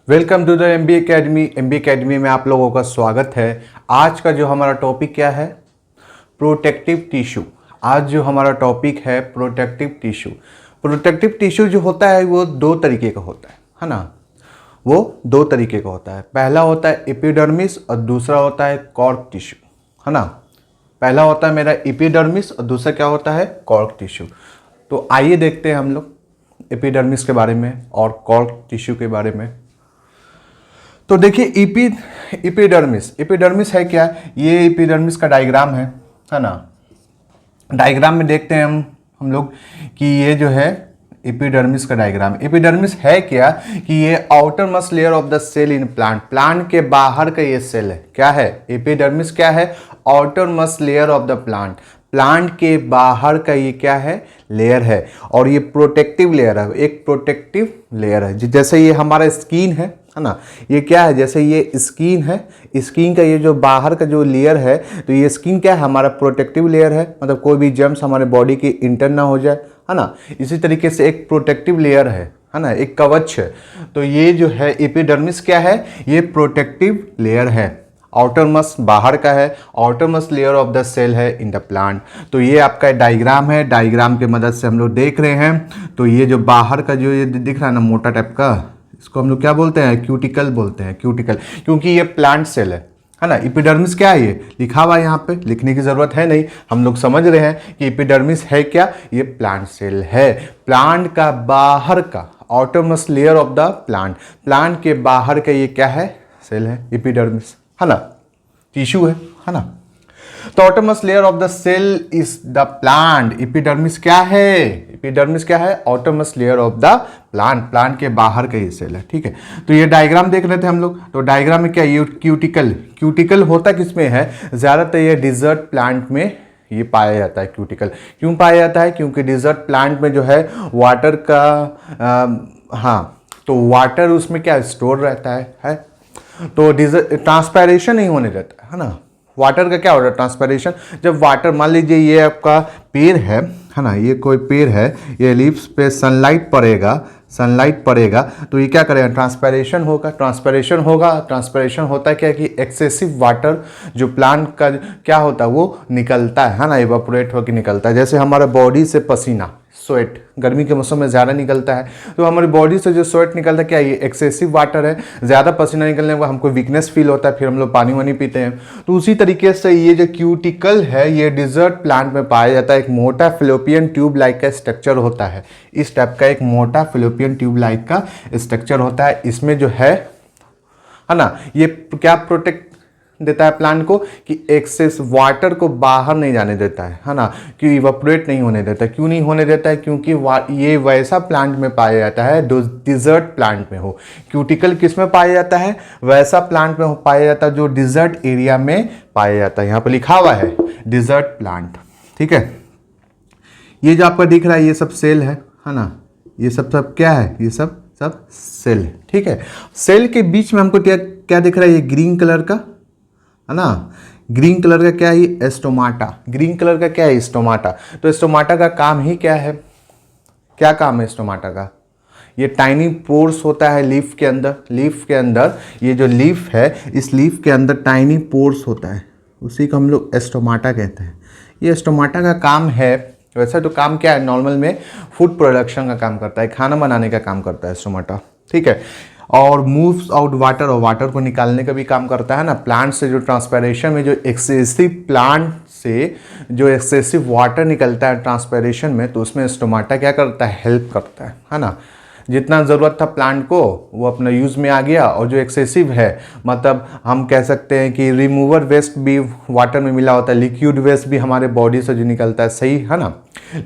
Welcome to the MB academy. MB academy में आप लोगों का स्वागत है। आज का जो हमारा टॉपिक क्या है? Protective tissue. आज जो हमारा टॉपिक है प्रोटेक्टिव टिश्यू। प्रोटेक्टिव टिश्यू जो होता है वो दो तरीके का होता है ना? वो दो तरीके का होता है। पहला होता है एपिडर्मिस और दूसरा होता है कॉर्क टिश्यू, है ना? पहला होता है मेरा एपिडर्मिस और दूसरा क्या होता है? Cork tissue. तो आइए देखते हैं हम लोग एपिडर्मिस के बारे में और कॉर्क टिश्यू के बारे में। तो देखिए एपिडर्मिस है क्या? ये एपिडर्मिस का डायग्राम है ना? डायग्राम में देखते हैं हम लोग कि ये जो है एपिडर्मिस का डायग्राम। एपिडर्मिस है क्या कि ये outermost layer of the cell in plant के बाहर का ये सेल है। क्या है? एपिडर्मिस क्या है? Outermost layer of the plant के बाहर का ये क्या है? लेयर है। और ये प्रोटेक्टिव लेयर है, एक प्रोटेक्टिव लेयर है। जैसे ये हमारा स्किन है ना? ये क्या है? जैसे ये स्किन है, स्किन का ये जो बाहर का जो लेयर है, तो ये स्किन क्या है? हमारा प्रोटेक्टिव लेयर है। मतलब कोई भी जर्म्स हमारे बॉडी के इंटर ना हो जाए, है ना? इसी तरीके से एक प्रोटेक्टिव लेयर है ना? एक कवच है। तो ये जो है एपिडर्मिस क्या है? ये प्रोटेक्टिव लेयर है। आउटर मोस्ट बाहर का है, outermost layer of the cell है इन द प्लांट। तो ये आपका डायग्राम है। डायग्राम के मदद से हम लोग देख रहे हैं। तो ये जो बाहर का जो ये दिख रहा है ना, मोटा टाइप का, इसको हम लोग क्या बोलते हैं? क्यूटिकल बोलते हैं। क्यूटिकल, क्योंकि ये प्लांट सेल है ना? एपिडर्मिस क्या है? ये लिखा हुआ है यहाँ पे, लिखने की जरूरत है नहीं, हम लोग समझ रहे हैं कि एपिडर्मिस है क्या? ये प्लांट सेल है। प्लांट का बाहर का outer most layer of the plant के बाहर का ये क्या है? सेल है, एपिडर्मिस, है ना? टिश्यू है ना? तो outermost layer of the cell is the plant. Epidermis क्या है? एपिडर्मिस क्या है? Outermost layer of the plant के बाहर का ये सेल है। ठीक है, तो ये डायग्राम देख रहे थे हम लोग। तो डायग्राम में क्या? ये क्यूटिकल होता किसमें है? ज्यादातर ये डिजर्ट प्लांट में ये पाया जाता है। क्यूटिकल क्यों पाया जाता है? क्योंकि डिजर्ट प्लांट में जो है वाटर का तो वाटर उसमें क्या स्टोर रहता है? तो ट्रांसपैरेशन नहीं होने देता है ना? वाटर का क्या होता है? ट्रांसपैरेशन। जब वाटर, मान लीजिए ये आपका पेड़ है ना? ये कोई पेड़ है, ये लीव्स पे सनलाइट पड़ेगा तो ये क्या करेगा? ट्रांसपैरेशन होगा। ट्रांसपैरेशन होता है क्या कि एक्सेसिव वाटर जो प्लांट का क्या होता है वो निकलता है ना? इवापोरेट होकर निकलता है। जैसे हमारा बॉडी से पसीना, स्वेट गर्मी के मौसम में ज़्यादा निकलता है, तो हमारी बॉडी से जो स्वेट निकलता है क्या? ये एक्सेसिव वाटर है। ज़्यादा पसीना निकलने का हमको वीकनेस फील होता है, फिर हम लोग पानी वानी पीते हैं। तो उसी तरीके से ये जो क्यूटिकल है ये डिजर्ट प्लांट में पाया जाता है। एक मोटा फिलोपियन ट्यूब लाइक का स्ट्रक्चर होता है। इस टाइप का एक मोटा फिलोपियन ट्यूब लाइक का स्ट्रक्चर होता है। इसमें जो है ना, ये क्या प्रोटेक्ट देता है प्लांट को कि एक्सेस वाटर को बाहर नहीं जाने देता है ना? कि इवापोरेट नहीं होने देता। क्यों नहीं होने देता है? क्योंकि ये वैसा प्लांट में पाया जाता है जो डिजर्ट प्लांट में हो। क्यूटिकल किस में पाया जाता है? वैसा प्लांट में पाया जाता है जो डिजर्ट एरिया में पाया जाता है। यहाँ पर लिखा हुआ है डिजर्ट प्लांट। ठीक है, ये जो आपका दिख रहा है ये सब सेल है ना? ये सब क्या है? ये सब सेल है। ठीक है, सेल के बीच में हमको क्या दिख रहा है? ये ग्रीन कलर का है ना? ग्रीन कलर का क्या है? ये स्टोमाटा। ग्रीन कलर का क्या है? स्टोमाटा। तो स्टोमाटा का काम ही क्या है? क्या काम है स्टोमाटा का? ये टाइनी पोर्स होता है लीफ के अंदर ये जो लीफ है, इस लीफ के अंदर टाइनी पोर्स होता है, उसी को हम लोग स्टोमाटा कहते हैं। ये स्टोमाटा का काम है। वैसे तो काम क्या है? नॉर्मल में फूड प्रोडक्शन का काम करता है, खाना बनाने का काम करता है स्टोमाटा। ठीक है, और मूव्स आउट वाटर, और वाटर को निकालने का भी काम करता है ना? प्लांट से जो ट्रांसपैरेशन में जो एक्सेसिव वाटर निकलता है ट्रांसपैरेशन में, तो उसमें स्टोमाटा क्या करता है? हेल्प करता है ना? जितना ज़रूरत था प्लांट को वो अपना यूज़ में आ गया, और जो एक्सेसिव है, मतलब हम कह सकते हैं कि रिमूवर वेस्ट भी वाटर में मिला होता है। लिक्विड वेस्ट भी हमारे बॉडी से जो निकलता है, सही है ना?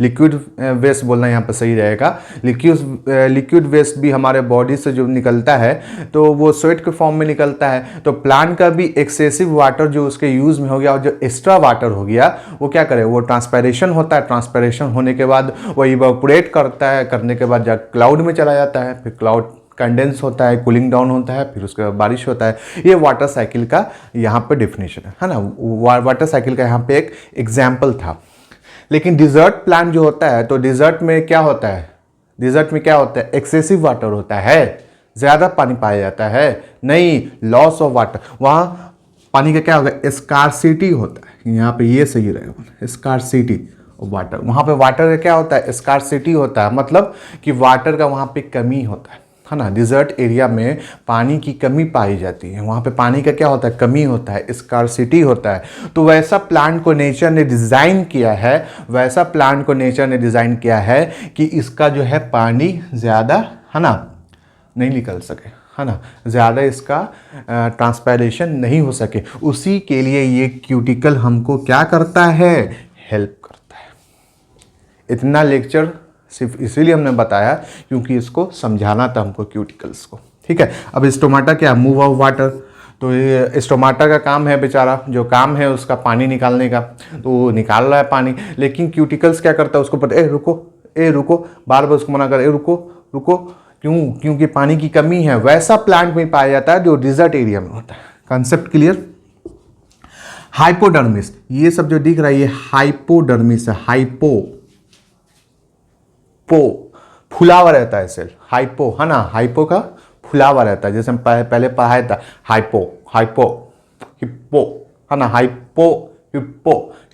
लिक्विड वेस्ट बोलना यहाँ पर सही रहेगा। लिक्विड वेस्ट भी हमारे बॉडी से जो निकलता है तो वो स्वेट के फॉर्म में निकलता है। तो प्लांट का भी एक्सेसिव वाटर जो उसके यूज़ में हो गया और जो एक्स्ट्रा वाटर हो गया वो क्या करे? वो ट्रांसपैरेशन होता है। ट्रांसपैरेशन होने के बाद वो इवापोरेट करता है, करने के बाद जा क्लाउड में चला जाता है, फिर क्लाउड कंडेंस होता है, कूलिंग डाउन होता है, फिर उसके बाद बारिश होता है। ये वाटर साइकिल का यहाँ पे डेफिनेशन है ना? वाटर साइकिल का यहाँ पे एक एग्जाम्पल था। लेकिन डिजर्ट प्लांट जो होता है, तो डिजर्ट में क्या होता है? एक्सेसिव वाटर होता है ज़्यादा पानी पाया जाता है? नहीं, लॉस ऑफ वाटर। वहाँ पानी का क्या होगा? स्कार्सिटी होता है। यहाँ पे ये सही रहेगा, स्कार्सिटी ऑफ वाटर। वहाँ पे वाटर का क्या होता है? स्कार्सिटी होता है, मतलब कि वाटर का वहाँ पे कमी होता है ना। डिजर्ट एरिया में पानी की कमी पाई जाती है, वहाँ पे पानी का क्या होता है? कमी होता है, स्कार्सिटी होता है। तो वैसा प्लांट को नेचर ने डिज़ाइन किया है, वैसा प्लांट को नेचर ने डिज़ाइन किया है कि इसका जो है पानी ज़्यादा, है ना, नहीं निकल सके, है ना, ज़्यादा इसका ट्रांसपायरेशन नहीं हो सके। उसी के लिए ये क्यूटिकल हमको क्या करता है? हेल्प करता है। इतना लेक्चर सिर्फ इसीलिए हमने बताया क्योंकि इसको समझाना था हमको क्यूटिकल्स को। ठीक है, अब स्टोमाटा क्या? Move of water. तो ये स्टोमाटा का काम है, बेचारा जो काम है उसका पानी निकालने का, तो वो निकाल रहा है पानी। लेकिन क्यूटिकल्स क्या करता है? उसको पता, ए रुको, बार बार उसको मना कर, ए रुको। क्यों? क्योंकि पानी की कमी है। वैसा प्लांट में पाया जाता है जो डिजर्ट एरिया में होता है। Concept clear? हाइपोडर्मिस, ये सब जो दिख रहा है ये हाइपोडर्मिस है। फुला हुआ रहता है सेल, हाइपो, है ना, हाइपो का फुला हुआ रहता है। जैसे हम पहले पढ़ाया था, हाइपो हिप्पो, है ना,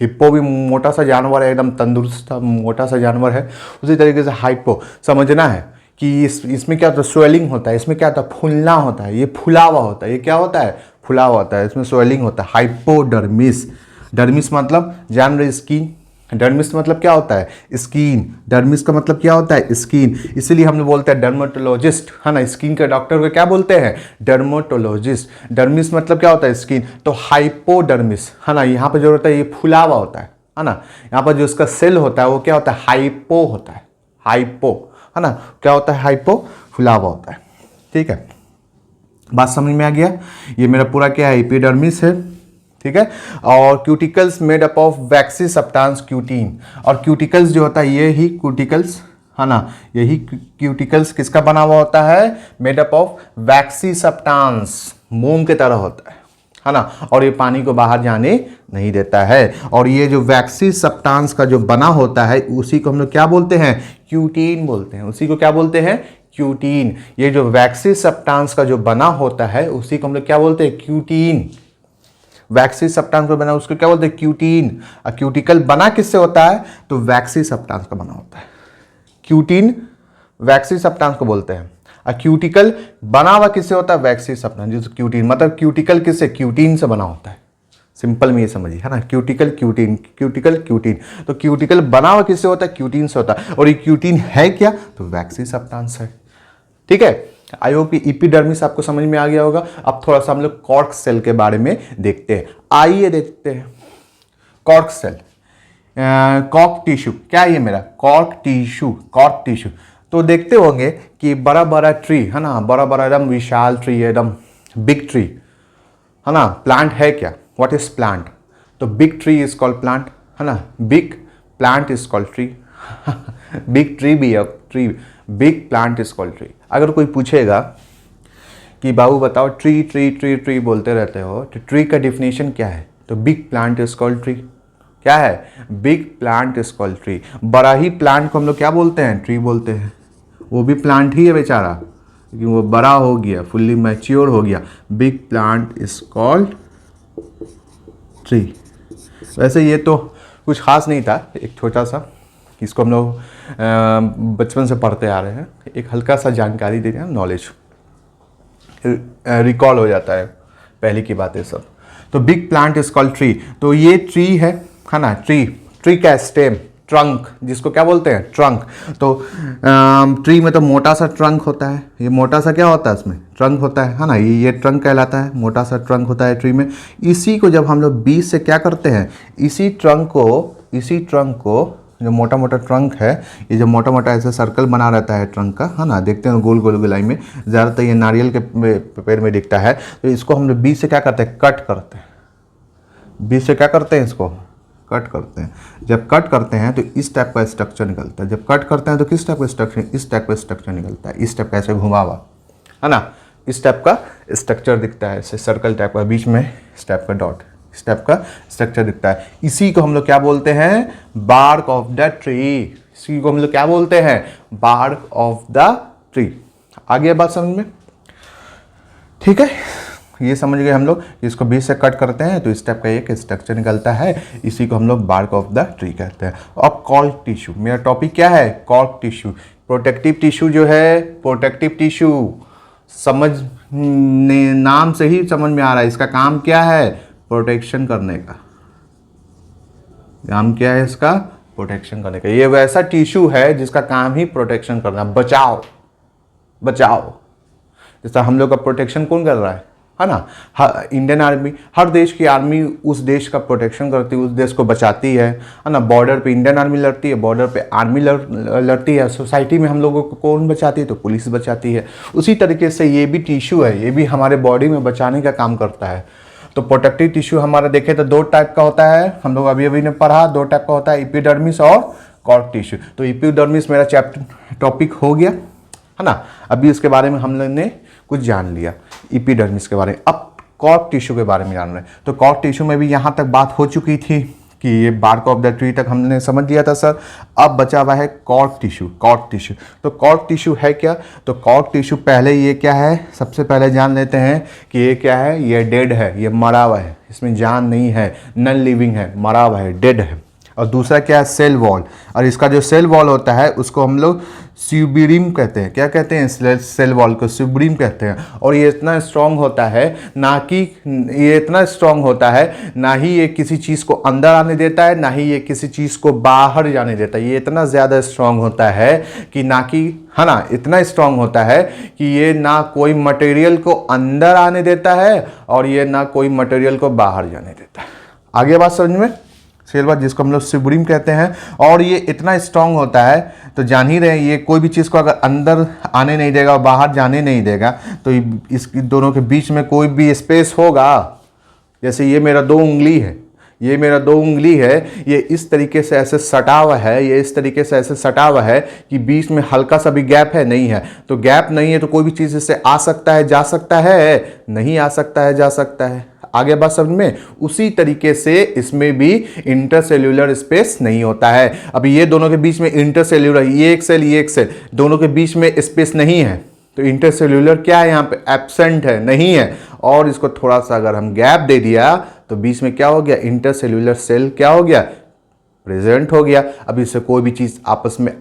हिप्पो भी मोटा सा जानवर है, एकदम तंदुरुस्त मोटा सा जानवर है। उसी तरीके से हाइपो समझना है कि इसमें क्या होता है? स्वेलिंग होता है। इसमें क्या होता है? फूलना होता है। ये फुला हुआ होता है। ये क्या होता है? फुला हुआ होता है। इसमें स्वेलिंग होता है। हाइपोडर्मिस, डर्मिस मतलब जान रहे, स्किन। डर्मिस मतलब क्या होता है? स्किन। डर्मिस का मतलब क्या होता है? स्किन। इसीलिए हम बोलते हैं डर्मेटोलॉजिस्ट, है ना, स्किन के डॉक्टर को क्या बोलते हैं? डर्मेटोलॉजिस्ट। डर्मिस मतलब क्या होता है? स्किन। तो हाइपोडर्मिस, है ना, यहाँ पे जो होता है ये फुला हुआ होता है ना। यहाँ पर जो उसका सेल होता है वो क्या होता है? हाइपो होता है। हाइपो, है ना, क्या होता है? हाइपो, फुला हुआ होता है। ठीक है, बात समझ में आ गया? ये मेरा पूरा क्या है? एपिडर्मिस है। ठीक है, और cuticles made up of vaccine substance cutin. और क्यूटिकल्स जो होता है ये ही क्यूटिकल्स, है ना, यही क्यूटिकल्स किसका बना हुआ होता है? Made up of vaccine substance, मोम की तरह होता है ना, और ये पानी को बाहर जाने नहीं देता है। और ये जो वैक्सी सब्सटेंस का जो बना होता है उसी को हम लोग क्या बोलते हैं? क्यूटीन बोलते हैं। उसी को क्या बोलते हैं? क्यूटीन। ये जो वैक्सी सब्सटेंस का जो बना होता है उसी को हम लोग क्या बोलते हैं? क्यूटीन। वैक्सी सब्सटेंस को बना उसको क्या बोलते हैं? क्यूटीन। और क्यूटिकल बना किससे होता है? तो वैक्सी सब्सटेंस का बना होता है। क्यूटीन वैक्सी सब्सटेंस को बोलते हैं। और क्यूटिकल बना हुआ किससे होता है? वैक्सी सब्सटेंस। जिस क्यूटीन मतलब क्यूटिकल किससे? क्यूटीन से बना होता है। सिंपल में ये समझिए, है ना, क्यूटिकल क्यूटीन, क्यूटिकल क्यूटीन। तो क्यूटिकल बना हुआ किससे होता है? क्यूटीन से होता है। और ये क्यूटीन है क्या? तो वैक्सी सब्सटेंस है। ठीक है, आई होप कि एपिडर्मिस आपको समझ में आ गया होगा। अब थोड़ा सा हम लोग कॉर्क सेल के बारे में देखते हैं। आइए देखते हैं कॉर्क सेल। कॉर्क टिश्यू क्या है? ये मेरा कॉर्क टिश्यू। तो देखते होंगे कि बड़ा बड़ा ट्री, है ना, बड़ा बड़ा एकदम विशाल ट्री, एकदम बिग ट्री, है ना। प्लांट है क्या? What is plant? तो big tree is called plant, है ना। Big plant is called tree. Big tree भी है tree, big plant is called tree. अगर कोई पूछेगा कि बाबू बताओ ट्री ट्री ट्री ट्री बोलते रहते हो, तो ट्री का डिफिनेशन क्या है? तो big plant is called tree. क्या है? Big plant is called tree. बड़ा ही प्लांट को हम लोग क्या बोलते हैं? ट्री बोलते हैं। वो भी प्लांट ही है बेचारा, लेकिन वो बड़ा हो गया, फुल्ली मैच्योर हो गया। Big plant is called tree. वैसे ये तो कुछ खास नहीं था, एक छोटा सा, इसको हम लोग बचपन से पढ़ते आ रहे हैं। एक हल्का सा जानकारी दे रहे हैं, नॉलेज रिकॉल हो जाता है, पहले की बातें सब। तो big plant is called tree. तो ये ट्री है ना, ट्री का स्टेम, ट्रंक, जिसको क्या बोलते हैं? ट्रंक। तो ट्री में तो मोटा सा ट्रंक होता है। ये मोटा सा क्या होता है? इसमें ट्रंक होता है ना, ये ट्रंक कहलाता है। मोटा सा ट्रंक होता है ट्री में। इसी को जब हम लोग बीच से क्या करते हैं, इसी ट्रंक को जो मोटा मोटा ट्रंक है, ये जो मोटा मोटा ऐसा सर्कल बना रहता है ट्रंक का, है ना, देखते हैं गोल गोल गोलाई में, ज़्यादातर ये नारियल के पेड़ में दिखता है। तो इसको हम लोग बीच से क्या करते हैं? कट करते हैं। बीच से क्या करते हैं? इसको कट करते हैं। जब कट करते हैं तो इस टाइप का स्ट्रक्चर निकलता है। जब कट करते हैं तो किस टाइप का स्ट्रक्चर? इस टाइप का स्ट्रक्चर निकलता है। इस टाइप का ऐसे घुमा हुआ, है ना, इस टाइप का स्ट्रक्चर दिखता है, ऐसे सर्कल टाइप का, बीच में इस टाइप का डॉट, इस टाइप का स्ट्रक्चर दिखता है। इसी को हम लोग क्या बोलते हैं? Bark of the tree. इसी को हम लोग क्या बोलते हैं? Bark of the tree. आ गया बात समझ में? ठीक है, ये समझ गए हम लोग। इसको बीच से कट करते हैं तो इस टाइप का एक स्ट्रक्चर निकलता है, इसी को हम लोग बार्क ऑफ द ट्री कहते हैं। अब कॉर्क टिश्यू, मेरा टॉपिक क्या है? Cork tissue. प्रोटेक्टिव टिश्यू जो है, प्रोटेक्टिव टिश्यू नाम से ही समझ में आ रहा है, इसका काम क्या है? प्रोटेक्शन करने का। काम क्या है इसका? प्रोटेक्शन करने का। ये वैसा टिश्यू है जिसका काम ही प्रोटेक्शन करना, बचाव। जैसा हम लोग का प्रोटेक्शन कौन कर रहा है ना? इंडियन आर्मी, हर देश की आर्मी उस देश का प्रोटेक्शन करती है, उस देश को बचाती है ना? बॉर्डर पे इंडियन आर्मी लड़ती है, बॉर्डर पे आर्मी लड़ती है। सोसाइटी में हम लोगों को कौन बचाती है? तो पुलिस बचाती है। उसी तरीके से ये भी टिश्यू है, ये भी हमारे बॉडी में बचाने का काम करता है। तो प्रोटेक्टिव टिश्यू हमारा देखें तो 2 टाइप का होता है, हम लोग अभी ने पढ़ा। 2 टाइप का होता है, एपिडर्मिस और कॉर्क टिश्यू। तो एपिडर्मिस मेरा टॉपिक हो गया है ना? अभी इसके बारे में हम लोग ने कुछ जान लिया, एपिडर्मिस के बारे में। अब कॉर्क टिश्यू के बारे में जान रहे हैं। तो कॉर्क टिश्यू में भी यहाँ तक बात हो चुकी थी कि ये बार्क ऑफ द ट्री तक हमने समझ लिया था सर। अब बचा हुआ है कॉर्क टिश्यू। तो कॉर्क टिश्यू है क्या? तो कॉर्क टिश्यू पहले ये क्या है, सबसे पहले जान लेते हैं कि ये क्या है। ये डेड है, ये मरा हुआ है, इसमें जान नहीं है, नॉन लिविंग है, मरा हुआ है, डेड है। और दूसरा क्या है? Cell wall. और इसका जो सेल वॉल होता है उसको हम लोग स्यूबिरिम कहते हैं। क्या कहते हैं? सेल वॉल को स्यूबिरिम कहते हैं। और ये इतना स्ट्रांग होता है ना ही ये किसी चीज़ को अंदर आने देता है, ना ही ये किसी चीज़ को बाहर जाने देता है। ये इतना ज़्यादा स्ट्रांग होता है कि इतना स्ट्रांग होता है कि ये ना कोई मटेरियल को अंदर आने देता है और ये ना कोई मटेरियल को बाहर जाने देता है। आगे बात समझ में? सेल वॉल जिसको हम लोग स्यूबिरिम कहते हैं। और ये इतना स्ट्रांग होता है तो जान ही रहे हैं, ये कोई भी चीज़ को अगर अंदर आने नहीं देगा और बाहर जाने नहीं देगा तो इस दोनों के बीच में कोई भी स्पेस होगा। जैसे ये मेरा 2 उंगली है, ये इस तरीके से ऐसे सटा हुआ है, कि बीच में हल्का सा भी गैप है? नहीं है। तो गैप नहीं है तो कोई भी चीज़ इससे आ सकता है, जा सकता है? नहीं आ सकता है, जा सकता है। आगे बात समझ में? उसी तरीके से इसमें भी इंटरसेल्यूलर स्पेस नहीं होता है। अभी ये दोनों के बीच में इंटरसेल्यूलर, ये एक सेल, दोनों के बीच में स्पेस नहीं है। तो इंटरसेल्यूलर क्या है? यहाँ पे एब्सेंट है, नहीं है। और इसको थोड़ा सा अगर हम गैप दे दिया तो बीच में क्या हो गया? इंटरसेल्यूलर सेल क्या हो गया? प्रेजेंट हो गया। अब इससे कोई भी चीज़ आपस में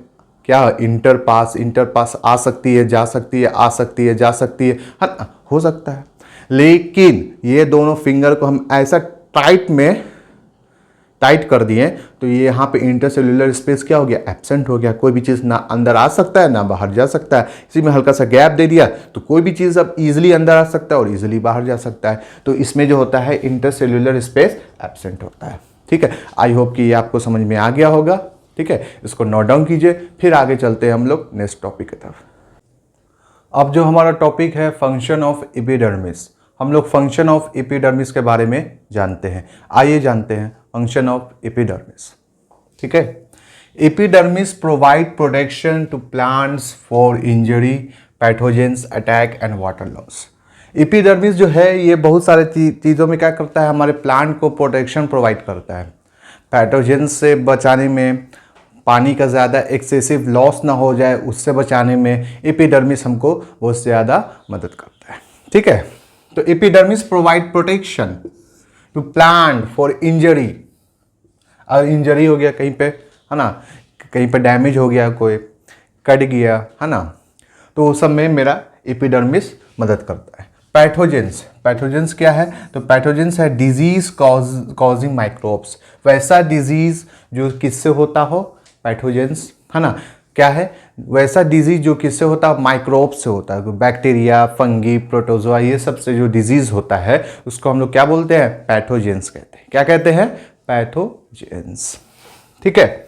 क्या? इंटरपास आ सकती है, जा सकती है, आ सकती है, जा सकती है हो सकता है। लेकिन ये दोनों फिंगर को हम ऐसा टाइट कर दिए तो ये यहाँ पे इंटरसेल्यूलर स्पेस क्या हो गया? एब्सेंट हो गया। कोई भी चीज़ ना अंदर आ सकता है ना बाहर जा सकता है। इसी में हल्का सा गैप दे दिया तो कोई भी चीज़ अब इजीली अंदर आ सकता है और इजीली बाहर जा सकता है। तो इसमें जो होता है इंटरसेल्यूलर स्पेस एब्सेंट होता है। ठीक है, आई होप कि ये आपको समझ में आ गया होगा। ठीक है, इसको नोट डाउन कीजिए, फिर आगे चलते हैं हम लोग नेक्स्ट टॉपिक की तरफ। अब जो हमारा टॉपिक है फंक्शन ऑफ एपिडर्मिस, हम लोग फंक्शन ऑफ एपिडर्मिस के बारे में जानते हैं। आइए जानते हैं फंक्शन ऑफ एपिडर्मिस। ठीक है, epidermis provide protection to plants for injury, pathogens, attack and water loss. Epidermis जो है ये बहुत सारे चीज़ों में क्या करता है? हमारे प्लांट को प्रोटेक्शन प्रोवाइड करता है। पैथोजेंस से बचाने में, पानी का ज़्यादा एक्सेसिव लॉस ना हो जाए उससे बचाने में एपिडर्मिस हमको बहुत ज़्यादा मदद करता है। ठीक है, तो epidermis provide protection to plant for injury. अगर इंजरी हो गया कहीं पे, है ना, कहीं पे डैमेज हो गया, कोई कट गया, है ना, तो उस सब में मेरा एपिडर्मिस मदद करता है। पैथोजेंस क्या है? तो पैथोजेंस है डिजीज कॉजिंग माइक्रोब्स। वैसा डिजीज जो किससे होता हो? पैथोजेंस, है ना। क्या है? वैसा डिजीज जो किससे होता है? माइक्रोब से होता है। बैक्टीरिया, फंगी, प्रोटोजोआ, ये सब से जो डिजीज होता है उसको हम लोग क्या बोलते हैं? पैथोजेंस कहते हैं। क्या कहते हैं? पैथोजेंस। ठीक है।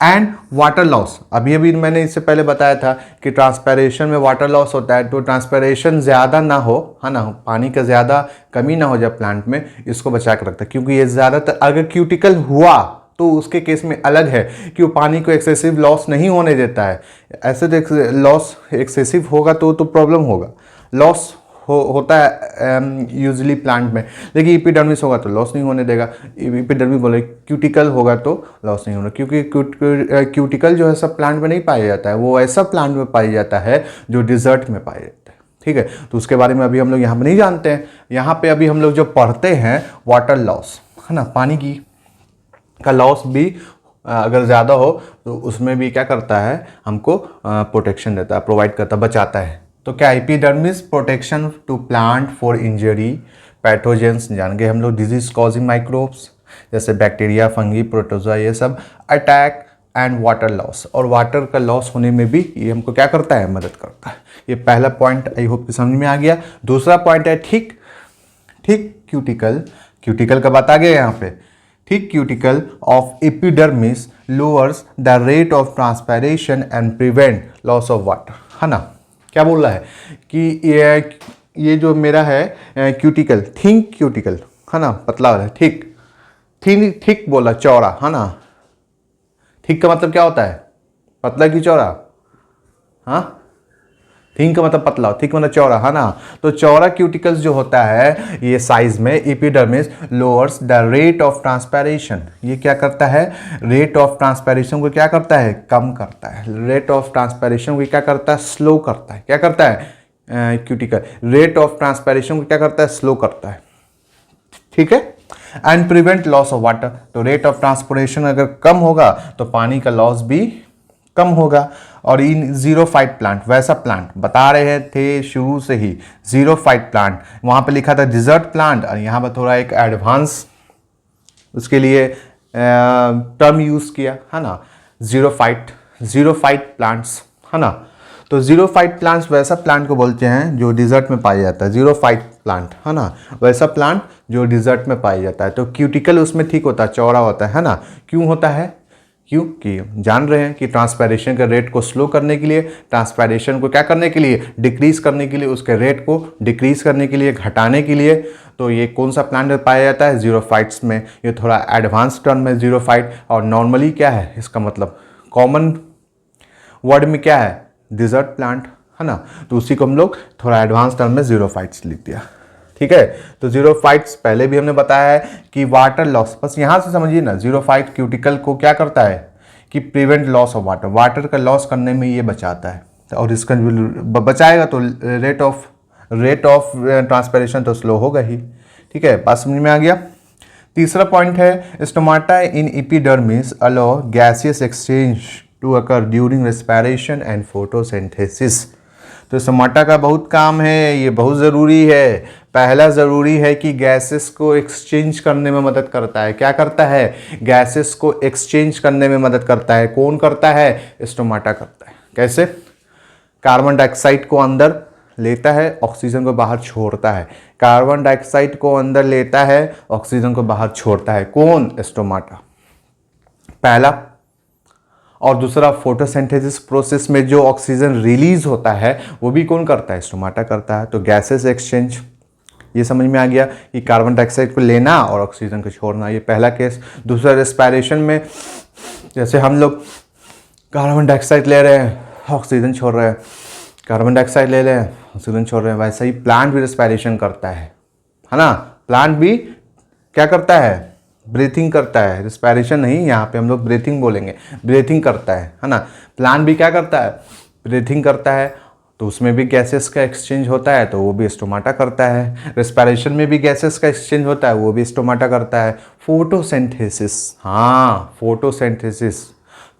एंड वाटर लॉस, अभी मैंने इससे पहले बताया था कि ट्रांसपैरेशन में वाटर लॉस होता है। तो ट्रांसपैरेशन ज़्यादा ना हो, है ना, पानी का ज़्यादा कमी ना हो जाए प्लांट में, इसको बचा कर रखता है। क्योंकि ये ज़्यादातर अगर क्यूटिकल हुआ तो उसके केस में अलग है कि वो पानी को एक्सेसिव लॉस नहीं होने देता है। ऐसे लॉस एक्सेसिव होगा तो प्रॉब्लम होगा। लॉस होता है यूजली प्लांट में, लेकिन एपिडर्मिस होगा तो लॉस नहीं होने देगा। एपिडर्मिस बोले क्यूटिकल होगा तो लॉस नहीं होगा, क्योंकि क्यूटिकल जो है सब प्लांट में नहीं पाया जाता है। वो ऐसा प्लांट में पाया जाता है जो डिजर्ट में पाया जाता है। ठीक है, तो उसके बारे में अभी हम लोग यहाँ पे नहीं जानते हैं। यहाँ पे अभी हम लोग जो पढ़ते हैं वाटर लॉस, है ना, पानी की का लॉस भी अगर ज़्यादा हो तो उसमें भी क्या करता है, हमको प्रोटेक्शन देता है, प्रोवाइड करता है, बचाता है। तो क्या epidermis protection to plant for injury pathogens, जान गए हम लोग, डिजीज कॉजिंग माइक्रोब्स जैसे बैक्टीरिया, फंगी, प्रोटोजोआ, ये सब अटैक एंड वाटर लॉस, और वाटर का लॉस होने में भी ये हमको क्या करता है, मदद करता है। ये पहला पॉइंट आई होप कि समझ में आ गया। दूसरा पॉइंट है थिक क्यूटिकल, क्यूटिकल का बात आ गया यहाँ पे। Thick cuticle of epidermis lowers the rate of transpiration and prevent loss of water, है ना। क्या बोल रहा है कि ये जो मेरा है क्यूटिकल, थिक क्यूटिकल, है ना, पतला वाला, थिक बोला, चौड़ा, है ना। थिक का मतलब क्या होता है, पतला की चौड़ा, हाँ, थिक का मतलब पतला, थिक मतलब चौड़ा, है ना। तो चौड़ा क्यूटिकल्स जो होता है ये साइज में, epidermis lowers the rate of transpiration, ये क्या करता है, रेट ऑफ ट्रांसपायरेशन को क्या करता है, कम करता है। रेट ऑफ ट्रांसपायरेशन को क्या करता है, स्लो करता है। क्या करता है क्यूटिकल, रेट ऑफ ट्रांसपायरेशन को क्या करता है, स्लो करता है, ठीक है। And prevent loss of water, तो रेट ऑफ ट्रांसपोर्टेशन अगर कम होगा तो पानी का लॉस भी कम होगा। और इन जीरोफाइट प्लांट, वैसा प्लांट बता रहे थे शुरू से ही, जीरोफाइट प्लांट, वहां पे लिखा था डिजर्ट प्लांट, और यहाँ पर थोड़ा एक एडवांस उसके लिए टर्म यूज किया, है ना, जीरोफाइट प्लांट्स, है ना। तो जीरोफाइट प्लांट्स वैसा प्लांट को बोलते हैं जो डिजर्ट में पाया जाता है, जीरोफाइट प्लांट, है ना, वैसा प्लांट जो डिजर्ट में पाया जाता है। तो क्यूटिकल उसमें ठीक होता है, चौड़ा होता है ना। क्यों होता है, क्योंकि जान रहे हैं कि ट्रांसपायरेशन के रेट को स्लो करने के लिए, ट्रांसपायरेशन को क्या करने के लिए, डिक्रीज करने के लिए, उसके रेट को डिक्रीज करने के लिए, घटाने के लिए। तो ये कौन सा प्लांट पाया जाता है, जीरोफाइट्स में। ये थोड़ा एडवांस टर्म है जीरोफाइट, और नॉर्मली क्या है इसका मतलब, कॉमन वर्ड में क्या है, डिजर्ट प्लांट, है ना। तो उसी को हम लोग थोड़ा एडवांस टर्म में जीरोफाइट्स लिख दिया, ठीक है। तो जीरोफाइट्स पहले भी हमने बताया है कि वाटर लॉस, बस यहां से समझिए ना, जीरोफाइट क्यूटिकल को क्या करता है कि prevent loss of water, water का लॉस करने में ये बचाता है। और इसका बचाएगा तो रेट ऑफ ट्रांसपायरेशन तो स्लो होगा ही, ठीक है। बात समझ में आ गया। तीसरा पॉइंट है stomata in epidermis allow gaseous exchange to occur during respiration and photosynthesis. तो स्टोमाटा का बहुत काम है, ये बहुत ज़रूरी है। पहला ज़रूरी है कि गैसेस को एक्सचेंज करने में मदद करता है। क्या करता है, गैसेस को एक्सचेंज करने में मदद करता है। कौन करता है, स्टोमाटा करता है। कैसे, कार्बन डाइऑक्साइड को अंदर लेता है, ऑक्सीजन को बाहर छोड़ता है। कार्बन डाइऑक्साइड को अंदर लेता है, ऑक्सीजन को बाहर छोड़ता है। कौन, स्टोमाटा, पहला। और दूसरा, फोटोसिंथेसिस प्रोसेस में जो ऑक्सीजन रिलीज होता है वो भी कौन करता है, स्टोमाटा करता है। तो गैसेस एक्सचेंज, ये समझ में आ गया कि कार्बन डाइऑक्साइड को लेना और ऑक्सीजन को छोड़ना, ये पहला केस। दूसरा, रेस्पिरेशन में जैसे हम लोग कार्बन डाइऑक्साइड ले रहे हैं, ऑक्सीजन छोड़ रहे हैं, कार्बन डाइऑक्साइड ले रहे हैं, ऑक्सीजन छोड़ रहे हैं, वैसे ही प्लांट भी रेस्पिरेशन करता है ना। प्लांट भी क्या करता है, ब्रीथिंग करता है, रेस्पिरेशन नहीं, यहाँ पे हम लोग ब्रीथिंग बोलेंगे, ब्रीथिंग करता है ना। प्लांट भी क्या करता है, ब्रीथिंग करता है, तो उसमें भी गैसेस का एक्सचेंज होता है, तो वो भी स्टोमाटा करता है। रेस्पिरेशन में भी गैसेस का एक्सचेंज होता है, वो भी स्टोमाटा करता है। फोटोसिंथेसिस, हाँ, फोटोसिंथेसिस,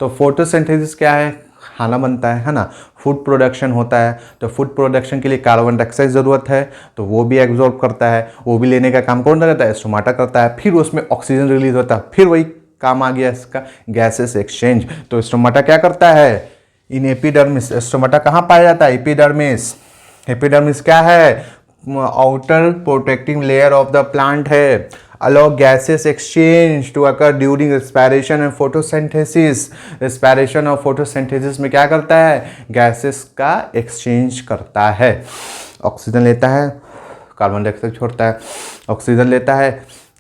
तो फोटोसिंथेसिस क्या है, खाना बनता है ना, फूड प्रोडक्शन होता है। तो फूड प्रोडक्शन के लिए कार्बन डाइऑक्साइड ज़रूरत है, तो वो भी एब्जॉर्ब करता है, वो भी लेने का काम कौन करता है, स्टोमाटा करता है। फिर उसमें ऑक्सीजन रिलीज होता है, फिर वही काम आ गया इसका, गैसेस एक्सचेंज। तो स्टोमाटा क्या करता है, इन एपिडर्मिस, स्टोमाटा कहाँ पाया जाता है, एपिडर्मिस। एपिडर्मिस क्या है, outer protecting layer of the plant है। allow gases exchange to occur during respiration and photosynthesis। respiration और photosynthesis में क्या करता है, गैसेस का एक्सचेंज करता है। ऑक्सीजन लेता है, कार्बन डाइऑक्साइड छोड़ता है, ऑक्सीजन लेता है,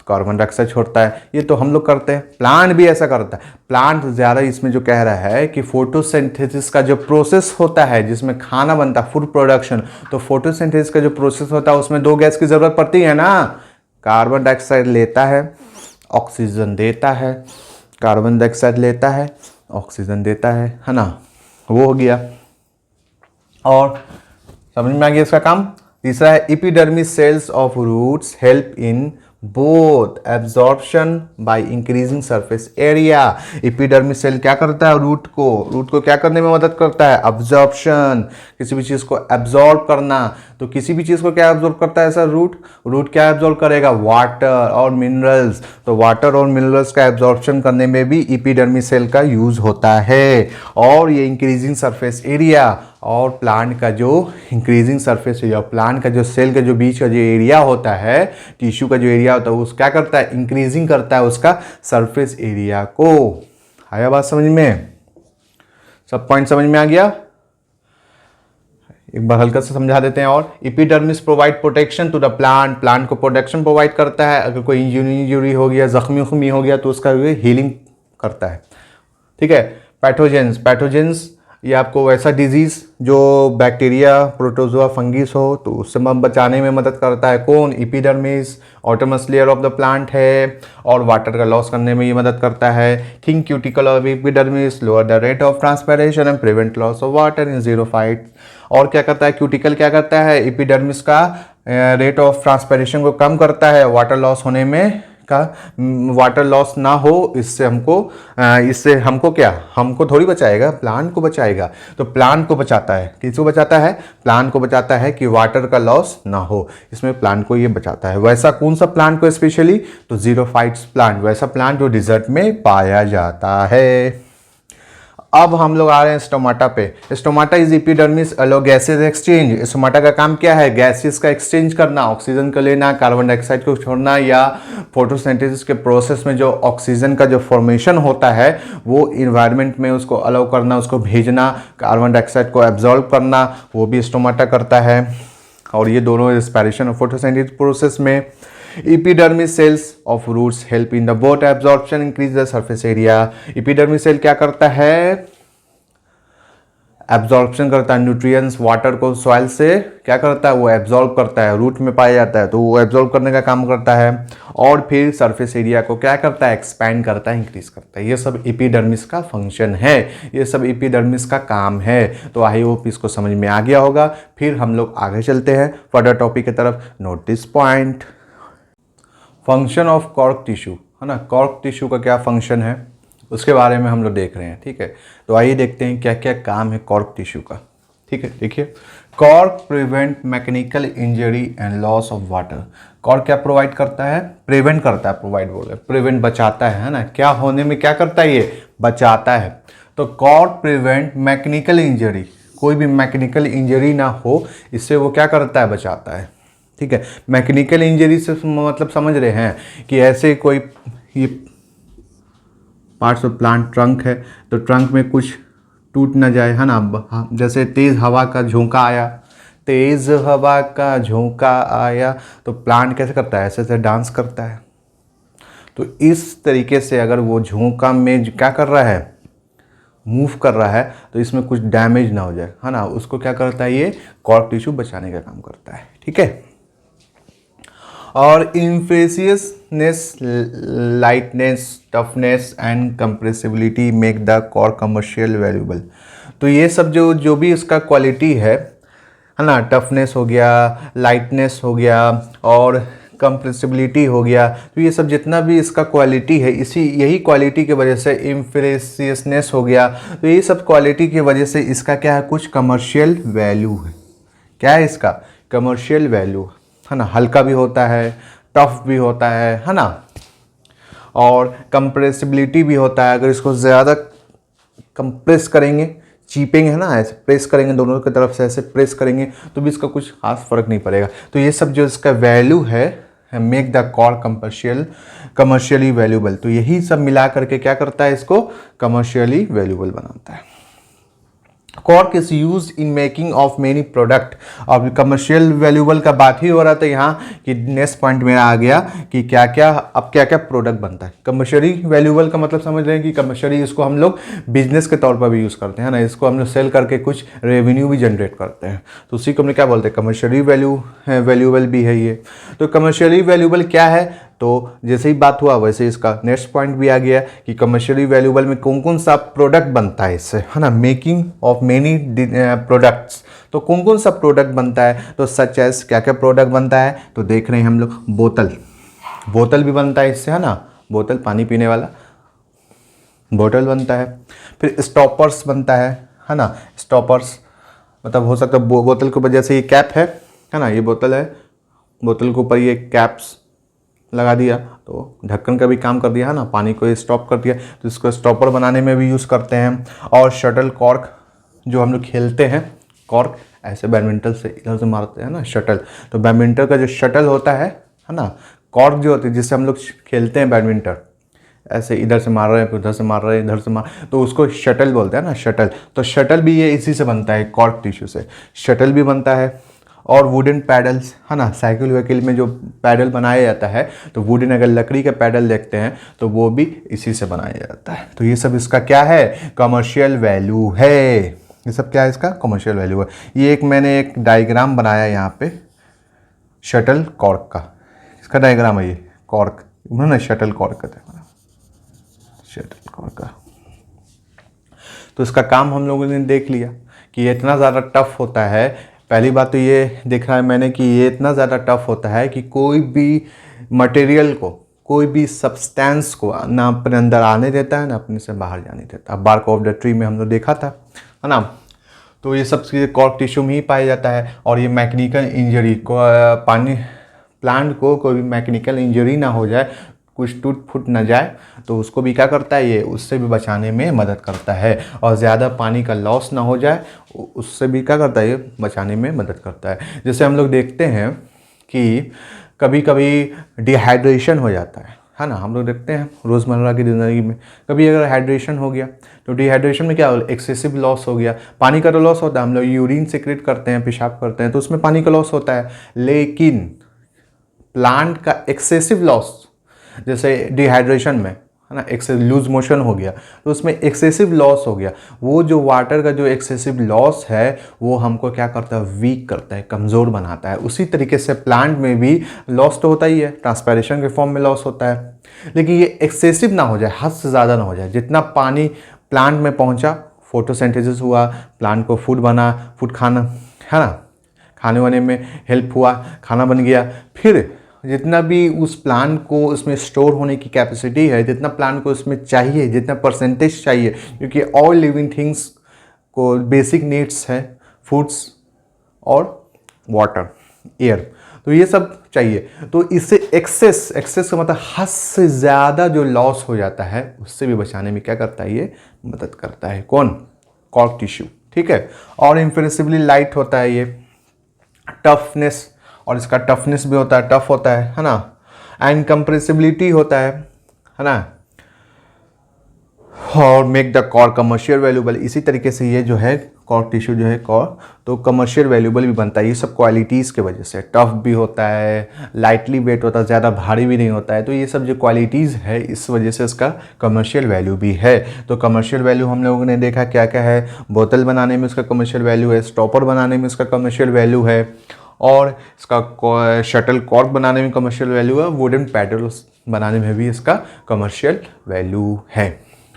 कार्बन डाइऑक्साइड छोड़ता है। ये तो हम लोग करते हैं, प्लांट भी ऐसा करता है। प्लांट ज़्यादा इसमें जो कह रहा है कि फोटोसिंथेसिस का जो प्रोसेस होता है जिसमें खाना बनता है, फूड प्रोडक्शन, तो फोटोसिंथेसिस का जो प्रोसेस होता है उसमें दो गैस की ज़रूरत पड़ती है ना। कार्बन डाइऑक्साइड लेता है, ऑक्सीजन देता है, कार्बन डाइऑक्साइड लेता है, ऑक्सीजन देता है ना, वो हो गया। और समझ में आ गया इसका काम। तीसरा है epidermis cells of roots help in both absorption by increasing surface area. Epidermis cell क्या करता है, रूट को क्या करने में मदद करता है, अब्जॉर्प्शन, किसी भी चीज को एब्जॉर्ब करना। तो किसी भी चीज को क्या एब्जॉर्ब करता है सर, रूट क्या एब्जॉर्ब करेगा, वाटर और मिनरल्स। तो वाटर और मिनरल्स का एब्जॉर्प्शन करने में भी एपिडर्मिस सेल का यूज होता है। और ये इंक्रीजिंग सरफेस एरिया और प्लांट का जो इंक्रीजिंग सरफेस एरिया, प्लांट का जो सेल के जो बीच का जो एरिया होता है, टिश्यू का जो एरिया होता है, वो क्या करता है, इंक्रीजिंग करता है उसका सरफेस एरिया को। आया बात समझ में, सब पॉइंट समझ में आ गया। एक बार हल्का से समझा देते हैं। और epidermis provide protection to the plant को प्रोटेक्शन प्रोवाइड करता है। अगर कोई इंजरी हो गया, जख्मी हो गया तो उसका हीलिंग करता है। ठीक है। पैथोजेंस ये आपको वैसा डिजीज जो बैक्टीरिया, प्रोटोजोआ, फंगिस हो तो उससे बचाने में मदद करता है। कौन, epidermis ऑटोमस layer of the plant है। और वाटर का लॉस करने में ये मदद करता है। Thick cuticle of epidermis lower the rate of transpiration and prevent loss of water in xerophyte. और क्या करता है, क्यूटिकल क्या करता है, एपिडर्मिस का रेट ऑफ ट्रांसपैरेशन को कम करता है, वाटर लॉस होने में का वाटर लॉस ना हो, इससे हमको क्या, हमको थोड़ी बचाएगा, प्लांट को बचाएगा। तो प्लांट को बचाता है, किसको बचाता है, प्लांट को बचाता है कि वाटर का लॉस ना हो, इसमें प्लांट को ये बचाता है। वैसा कौन सा प्लांट को स्पेशली, तो ज़ीरोफाइट्स प्लांट, वैसा प्लांट जो डिजर्ट में पाया जाता है। अब हम लोग आ रहे हैं स्टोमाटा पे। Stomata is epidermis allow gases exchange. Stomata का काम क्या है, गैसेस का एक्सचेंज करना, ऑक्सीजन को लेना, कार्बन डाइऑक्साइड को छोड़ना, या फोटोसिंथेसिस के प्रोसेस में जो ऑक्सीजन का जो फॉर्मेशन होता है वो इन्वायरमेंट में उसको अलाउ करना, उसको भेजना, कार्बन डाइऑक्साइड को एब्जॉर्ब करना, वो भी स्टोमाटा करता है। और ये दोनों रेस्पिरेशन और फोटोसिंथेसिस प्रोसेस में। Epidermis cells of roots help in the both absorption increase the surface area. Epidermis cell क्या करता है, एब्जॉर्प्शन करता है न्यूट्रिएंट्स, वाटर को सॉइल से क्या करता है, वो एब्जॉर्ब करता है, रूट में पाया जाता है तो वो एब्जॉर्ब करने का काम करता है। और फिर सरफेस एरिया को क्या करता है, एक्सपैंड करता है, इंक्रीज करता है। ये सब एपिडर्मिस का फंक्शन है, ये सब एपिडर्मिस का काम है। तो आई होप इसको समझ में आ गया होगा। फिर हम लोग आगे चलते हैं फर्दर टॉपिक की तरफ। Note this point, function of cork tissue, है ना, कॉर्क टिश्यू का क्या फंक्शन है उसके बारे में हम लोग देख रहे हैं। ठीक है, तो आइए देखते हैं क्या क्या काम है कॉर्क टिश्यू का। ठीक है, देखिए, cork prevent mechanical injury and loss of water. Cork क्या प्रोवाइड करता है, प्रिवेंट करता है, प्रोवाइड बोल रहे, प्रिवेंट बचाता है ना, क्या होने में क्या करता है, ये बचाता है। तो कॉर्क प्रिवेंट मैकेनिकल इंजरी, कोई भी मैकेनिकल इंजरी ना हो, इससे वो क्या करता है, बचाता है। ठीक है, मैकेनिकल इंजरी से मतलब समझ रहे हैं कि ऐसे कोई ये पार्ट्स ऑफ प्लांट, ट्रंक है तो ट्रंक में कुछ टूट ना जाए, है ना। जैसे तेज़ हवा का झोंका आया, तेज़ हवा का झोंका आया तो प्लांट कैसे करता है, ऐसे ऐसे डांस करता है। तो इस तरीके से अगर वो झोंका में क्या कर रहा है, मूव कर रहा है, तो इसमें कुछ डैमेज ना हो जाए, है ना, उसको क्या करता है, ये कॉर्क टिश्यू बचाने का काम करता है। ठीक है। और imperviousness, lightness, toughness and compressibility make the cork commercial valuable. तो ये सब जो भी इसका क्वालिटी है ना, टफनेस हो गया, लाइटनेस हो गया और कंप्रेसिबिलिटी हो गया, तो ये सब जितना भी इसका क्वालिटी है, यही क्वालिटी की वजह से, इन्फेसियसनेस हो गया, तो ये सब क्वालिटी की वजह से इसका क्या है, कुछ कमर्शियल वैल्यू है। क्या है इसका, कमर्शियल वैल्यू, है ना। हल्का भी होता है, टफ भी होता है ना, और कंप्रेसिबिलिटी भी होता है। अगर इसको ज़्यादा कंप्रेस करेंगे, चीपेंगे, है ना, ऐसे प्रेस करेंगे, दोनों की तरफ से ऐसे प्रेस करेंगे तो भी इसका कुछ खास फर्क नहीं पड़ेगा। तो ये सब जो इसका वैल्यू है, make the cork commercially valuable. तो यही सब मिला करके क्या करता है, इसको कमर्शियली वैल्यूबल बनाता है। Cork is use in making of many product. और कमर्शियल वैल्यूबल का बात ही हो रहा था यहाँ कि नेक्स्ट पॉइंट मेरा आ गया कि क्या क्या अब क्या क्या प्रोडक्ट बनता है। कमर्शियली वैल्यूबल का मतलब समझ रहे हैं कि कमर्शियली इसको हम लोग बिजनेस के तौर पर भी यूज़ करते हैं ना, इसको हम लोग सेल करके कुछ रेवेन्यू भी जनरेट करते हैं, तो उसी को हम क्या बोलते हैं, कमर्शियली वैल्यूबल भी है ये। तो कमर्शियली वैल्यूबल क्या है, तो जैसे ही बात हुआ वैसे इसका नेक्स्ट पॉइंट भी आ गया कि कमर्शियली वैल्यूएबल में कौन कौन सा प्रोडक्ट बनता है इससे, है ना, मेकिंग ऑफ मेनी प्रोडक्ट्स। तो कौन कौन सा प्रोडक्ट बनता है, तो सच एज क्या क्या प्रोडक्ट बनता है, तो देख रहे हैं हम लोग बोतल भी बनता है इससे, है ना, बोतल पानी पीने वाला बोतल बनता है। फिर स्टॉपर्स बनता है ना, स्टॉपर्स मतलब हो सकता है बोतल के ऊपर जैसे ये कैप है ना, ये बोतल है, बोतल के ऊपर ये कैप्स लगा दिया तो ढक्कन का भी काम कर दिया, है ना, पानी को स्टॉप कर दिया, तो इसको स्टॉपर बनाने में भी यूज़ करते हैं। और शटल कॉर्क जो हम लोग खेलते हैं, कॉर्क ऐसे बैडमिंटन से इधर से मारते हैं ना शटल, तो बैडमिंटन का जो शटल होता है ना, कॉर्क जो होती है जिससे हम लोग खेलते हैं बैडमिंटन, ऐसे इधर से मार रहे हैं, फिर उधर से मार रहे हैं, इधर से मार, तो उसको शटल बोलते हैं ना, शटल। तो शटल भी ये इसी से बनता है, कॉर्क टिश्यू से शटल भी बनता है। और वुडन पैडल्स, है ना, साइकिल वाइकिल में जो पैडल बनाया जाता है, तो वुडन अगर लकड़ी का पैडल देखते हैं तो वो भी इसी से बनाया जाता है। तो ये सब इसका क्या है, कमर्शियल वैल्यू है। ये सब क्या है, इसका कमर्शियल वैल्यू है। ये मैंने एक डायग्राम बनाया यहाँ पे शटल कॉर्क का, इसका डायग्राम है ये, कॉर्क ना, शटल कॉर्क कहते हैं, शटल कॉर्क का। तो इसका काम हम लोगों ने देख लिया कि ये इतना ज़्यादा टफ होता है। पहली बात तो ये देखा है मैंने कि ये इतना ज़्यादा टफ होता है कि कोई भी मटेरियल को, कोई भी सब्सटेंस को ना अपने अंदर आने देता है ना अपने से बाहर जाने देता है। बार्क ऑफ द ट्री में हम लोग देखा था, है ना। तो ये सब चीज़ें कॉर्क टिश्यू में ही पाया जाता है। और ये मैकेनिकल इंजरी को, पानी प्लांट को कोई भी मैकेनिकल इंजरी ना हो जाए, कुछ टूट फूट ना जाए, तो उसको भी क्या करता है, ये उससे भी बचाने में मदद करता है। और ज़्यादा पानी का लॉस ना हो जाए, उससे भी क्या करता है, ये बचाने में मदद करता है। जैसे हम लोग देखते हैं कि कभी कभी डिहाइड्रेशन हो जाता है ना, हम लोग देखते हैं रोज़मर्रा की ज़िंदगी में, कभी अगर हाइड्रेशन हो गया तो डिहाइड्रेशन में क्या हो, एक्सेसिव लॉस हो गया, पानी का तो लॉस होता है, हम लोग यूरिन सेक्रेट करते हैं, पेशाब करते हैं, तो उसमें पानी का लॉस होता है। लेकिन प्लांट का एक्सेसिव लॉस, जैसे डिहाइड्रेशन में, है ना, एक्सेस लूज मोशन हो गया, तो उसमें एक्सेसिव लॉस हो गया। वो जो वाटर का जो एक्सेसिव लॉस है वो हमको क्या करता है, वीक करता है, कमज़ोर बनाता है। उसी तरीके से प्लांट में भी लॉस तो होता ही है, ट्रांसपायरेशन के फॉर्म में लॉस होता है, लेकिन ये एक्सेसिव ना हो जाए, हद से ज़्यादा ना हो जाए। जितना पानी प्लांट में पहुँचा, फोटोसिंथेसिस हुआ, प्लांट को फूड बना, फूड खाना, है ना, खाने वाने में हेल्प हुआ, खाना बन गया, फिर जितना भी उस प्लांट को उसमें स्टोर होने की कैपेसिटी है, जितना प्लांट को उसमें चाहिए, जितना परसेंटेज चाहिए, क्योंकि ऑल लिविंग थिंग्स को बेसिक नीड्स है फूड्स और वाटर, एयर, तो ये सब चाहिए। तो इससे एक्सेस का मतलब हद से ज़्यादा जो लॉस हो जाता है उससे भी बचाने में क्या करता है, ये मदद करता है। कौन, कॉर्क टिश्यू, ठीक है। और इम्प्रेसिबली लाइट होता है ये, टफनेस, और इसका टफनेस भी होता है, टफ होता है ना, एंड कंप्रेसिबिलिटी होता है ना, और make the cork commercial valuable. इसी तरीके से ये जो है कॉर्क टिश्यू जो है कॉर्क, तो कमर्शियल वैल्यूबल भी बनता है ये सब क्वालिटीज़ के वजह से। टफ भी होता है, लाइटली वेट होता है, ज़्यादा भारी भी नहीं होता है, तो ये सब जो क्वालिटीज़ है इस वजह से इसका कमर्शियल वैल्यू भी है। तो कमर्शियल वैल्यू हम लोगों ने देखा क्या क्या है, बोतल बनाने में इसका कमर्शियल वैल्यू है, स्टॉपर बनाने में इसका कमर्शियल वैल्यू है, और इसका शटल कॉर्क बनाने में कमर्शियल वैल्यू है, वुडन पैडल्स बनाने में भी इसका कमर्शियल वैल्यू है।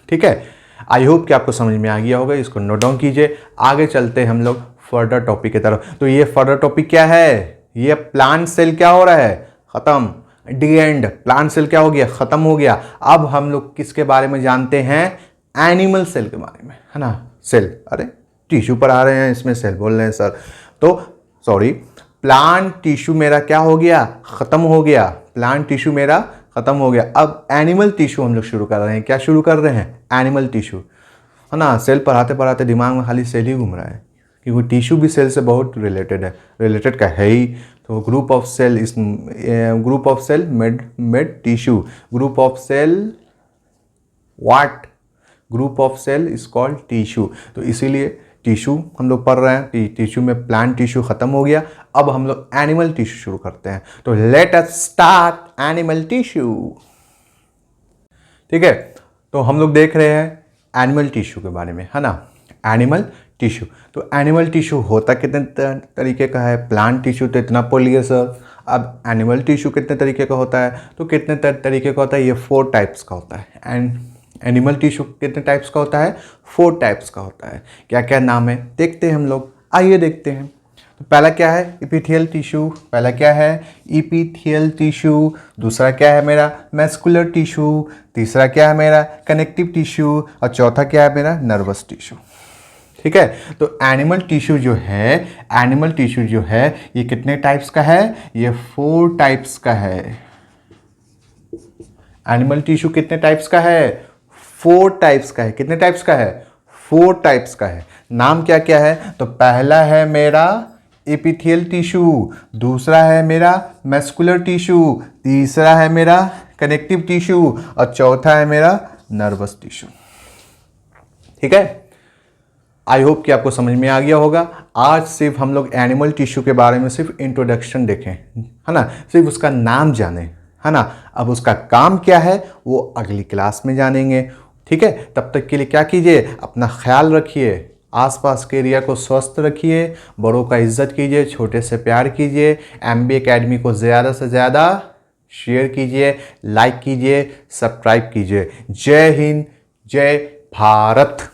ठीक है, आई होप कि आपको समझ में आ गया होगा, इसको नोट डाउन कीजिए। आगे चलते हैं हम लोग फर्दर टॉपिक की तरफ। तो ये फर्दर टॉपिक क्या है, ये प्लांट सेल क्या हो रहा है, खत्म, डी एंड, प्लांट सेल क्या हो गया, खत्म हो गया। अब हम लोग किसके बारे में जानते हैं, एनिमल सेल के बारे में, है ना। सेल, अरे टिश्यू पर आ रहे हैं, इसमें सेल बोल रहे हैं सर, तो सॉरी, प्लांट टिश्यू मेरा क्या हो गया, खत्म हो गया, प्लांट टिश्यू मेरा खत्म हो गया। अब एनिमल टिश्यू हम लोग शुरू कर रहे हैं। क्या शुरू कर रहे हैं, एनिमल टिश्यू, है ना। सेल पढ़ाते पढ़ाते दिमाग में खाली सेल ही घूम रहा है, क्योंकि टिश्यू भी सेल से बहुत रिलेटेड है, रिलेटेड का है ही। तो ग्रुप ऑफ सेल इस group of cell made tissue, group of cell what, group of cell is called tissue. तो इसीलिए टिश्यू हम लोग पढ़ रहे हैं। टिश्यू में प्लांट टिश्यू खत्म हो गया, अब हम लोग एनिमल टिश्यू शुरू करते हैं। तो let us start animal tissue. ठीक है, तो हम लोग देख रहे हैं एनिमल टिश्यू के बारे में, है ना। एनिमल टिश्यू, तो एनिमल टिश्यू होता कितने तरीके का है, प्लांट टिश्यू तो इतना पढ़ लिया सर। अब एनिमल टिश्यू कितने तरीके का होता है, तो कितने तरीके का होता है, ये 4 टाइप्स का होता है। एंड एनिमल टिश्यू कितने टाइप्स का होता है, 4 टाइप्स का होता है। क्या क्या नाम है देखते हैं हम लोग, आइए देखते हैं। तो पहला क्या है, इपिथियल टिश्यू। पहला क्या है, इपिथियल टिश्यू। दूसरा क्या है मेरा, मैस्कुलर टिश्यू। तीसरा क्या है मेरा, कनेक्टिव टिश्यू। और चौथा क्या है मेरा, नर्वस टिश्यू। ठीक है, तो एनिमल टिश्यू जो है, एनिमल टिश्यू जो है ये कितने टाइप्स का है, ये 4 टाइप्स का है। एनिमल टिश्यू कितने टाइप्स का है, 4 टाइप्स का है। कितने टाइप्स का है, 4 टाइप्स का है। नाम क्या क्या है, तो पहला है मेरा एपिथियल टिश्यू, दूसरा है मेरा मैस्कुलर टिश्यू, तीसरा है मेरा कनेक्टिव टिश्यू और चौथा है मेरा नर्वस टिश्यू। ठीक है, आई होप कि आपको समझ में आ गया होगा। आज सिर्फ हम लोग एनिमल टिश्यू के बारे में सिर्फ इंट्रोडक्शन देखें, है ना, सिर्फ उसका नाम जाने, है ना। अब उसका काम क्या है वो अगली क्लास में जानेंगे। ठीक है, तब तक के लिए क्या कीजिए, अपना ख्याल रखिए, आसपास के एरिया को स्वस्थ रखिए, बड़ों का इज्जत कीजिए, छोटे से प्यार कीजिए। MB एकेडमी को ज़्यादा से ज़्यादा शेयर कीजिए, लाइक कीजिए, सब्सक्राइब कीजिए। जय हिंद, जय भारत।